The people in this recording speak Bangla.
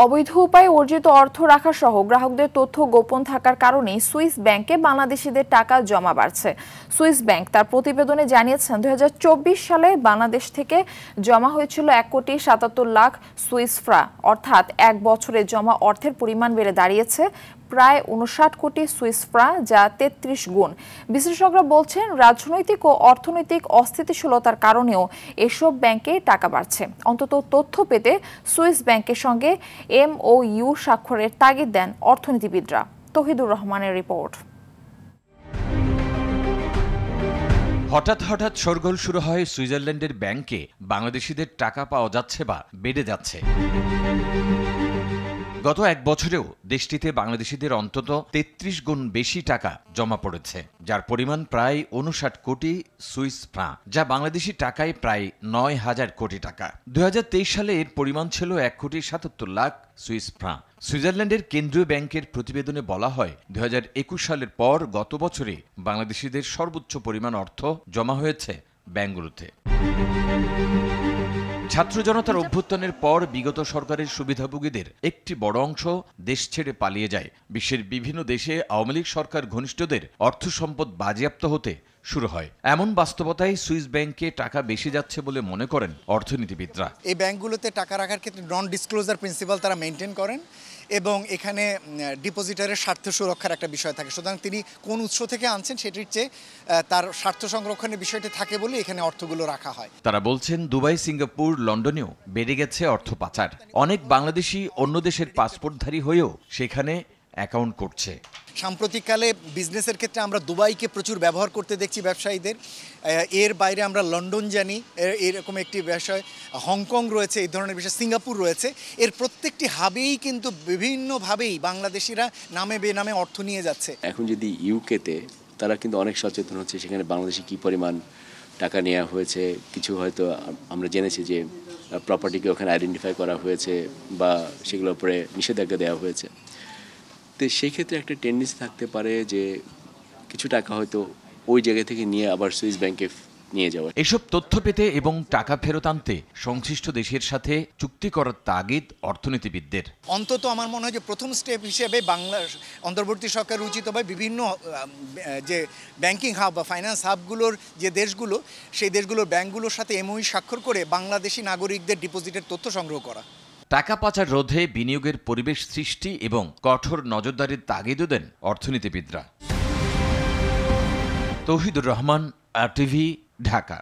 অবৈধ উপায়ে অর্জিত অর্থ রাখা সহ গ্রাহকদের তথ্য গোপন থাকার কারণে সুইস ব্যাংকে বাংলাদেশিদের টাকা জমা বাড়ছে। সুইস ব্যাংক তার প্রতিবেদনে জানিয়েছেন 2024 সালে বাংলাদেশ থেকে জমা হয়েছিল 1,77,00,000 সুইস ফ্রা, অর্থাৎ এক বছরে জমা অর্থের পরিমাণ বেড়ে দাঁড়িয়েছে প্রায় 59 কোটি সুইস ফ্রা, যা 33 গুণ। বিশ্লেষকরা বলছেন রাজনৈতিক ও অর্থনৈতিক অস্থিতিশীলতার কারণেও এসব ব্যাংকে টাকা বাড়ছে। অন্তত তথ্য পেতে সুইস ব্যাংকের সঙ্গে MOU স্বাক্ষরের তাগিদ দেন অর্থনীতিবিদরা। তৌহিদুর রহমানের রিপোর্ট। হঠাৎ শোরগোল শুরু হয় সুইজারল্যান্ডের ব্যাংকে বাংলাদেশিদের টাকা পাওয়া যাচ্ছে বা বেড়ে যাচ্ছে। গত এক বছরেও দেশটিতে বাংলাদেশিদের অন্তত 33 গুণ বেশি টাকা জমা পড়েছে, যার পরিমাণ প্রায় 59 কোটি সুইস ফ্রাঁ, যা বাংলাদেশি টাকায় প্রায় 9,000 কোটি টাকা। 2023 সালে এর পরিমাণ ছিল 1,77,00,000 সুইস ফ্রাঁ। সুইজারল্যান্ডের কেন্দ্রীয় ব্যাংকের প্রতিবেদনে বলা হয় 2021 সালের পর গত বছরে বাংলাদেশিদের সর্বোচ্চ পরিমাণ অর্থ জমা হয়েছে ব্যাংকগুলোতে। ছাত্র জনতার অভ্যুত্থানের পর বিগত সরকারের সুবিধাভোগীদের একটি বড় অংশ দেশ ছেড়ে পালিয়ে যায়। বিশ্বের বিভিন্ন দেশে আওয়ামী লীগ সরকার ঘনিষ্ঠদের অর্থ সম্পদ বাজেয়াপ্ত হতে শুরু হয়। এমন বাস্তবতায় সুইস ব্যাংকে টাকা বেশি যাচ্ছে বলে মনে করেন অর্থনীতিবিদরা। এই ব্যাংকগুলোতে টাকা রাখার ক্ষেত্রে নন ডিসক্লোজার প্রিন্সিপাল তারা মেনটেন করেন এবং এখানে ডিপোজিটারের স্বার্থ সুরক্ষার একটা বিষয় থাকে। সুতরাং তিনি কোন উৎস থেকে আনছেন সেটির চেয়ে তার স্বার্থ সংরক্ষণের বিষয়টি থাকে বলে এখানে অর্থগুলো রাখা হয়। তারা বলছেন দুবাই, সিঙ্গাপুর, লন্ডনেও বেড়ে গেছে অর্থ পাচার। অনেক বাংলাদেশি অন্য দেশের পাসপোর্টধারী হয়েও সেখানে অ্যাকাউন্ট করছে। সাম্প্রতিককালে বিজনেসের ক্ষেত্রে আমরা দুবাইকে প্রচুর ব্যবহার করতে দেখছি ব্যবসায়ীদের। এর বাইরে আমরা লন্ডন জানি, এরকম একটি বিষয়, হংকং রয়েছে, এই ধরনের বিষয়, সিঙ্গাপুর রয়েছে। এর প্রত্যেকটি হাবেই কিন্তু বিভিন্নভাবেই বাংলাদেশিরা নামে বেনামে অর্থ নিয়ে যাচ্ছে। এখন যদি ইউকেতে তারা কিন্তু অনেক সচেতন হচ্ছে, সেখানে বাংলাদেশি কী পরিমাণ টাকা নেওয়া হয়েছে, কিছু হয়তো আমরা জেনেছি যে প্রপার্টিকে ওখানে আইডেন্টিফাই করা হয়েছে বা সেগুলোর উপরে নিষেধাজ্ঞা দেওয়া হয়েছে। তো সেই ক্ষেত্রে একটা টেন্ডেন্সি থাকতে পারে যে কিছু টাকা হয়তো ওই জায়গা থেকে নিয়ে আবার সুইস ব্যাংকে নিয়ে যাওয়া। এসব তথ্য পেতে এবং টাকা ফেরত আনতে সংশ্লিষ্ট দেশের সাথে চুক্তি করার তাগিদ অর্থনীতিবিদদের। অন্তত আমার মনে হয় যে প্রথম স্টেপ হিসেবে বাংলার অন্তর্বর্তী সরকার উচিত হবে বিভিন্ন যে ব্যাংকিং হাব বা ফাইন্যান্স হাবগুলোর যে দেশগুলো, সেই দেশগুলোর ব্যাংকগুলোর সাথে MOU স্বাক্ষর করে বাংলাদেশি নাগরিকদের ডিপোজিটের তথ্য সংগ্রহ করা। টাকা পাচার রোধে বিনিয়োগের পরিবেশ সৃষ্টি এবং কঠোর নজরদারির তাগিদও দেন অর্থনীতিবিদরা। তৌহিদুর রহমান, RTV, ঢাকা।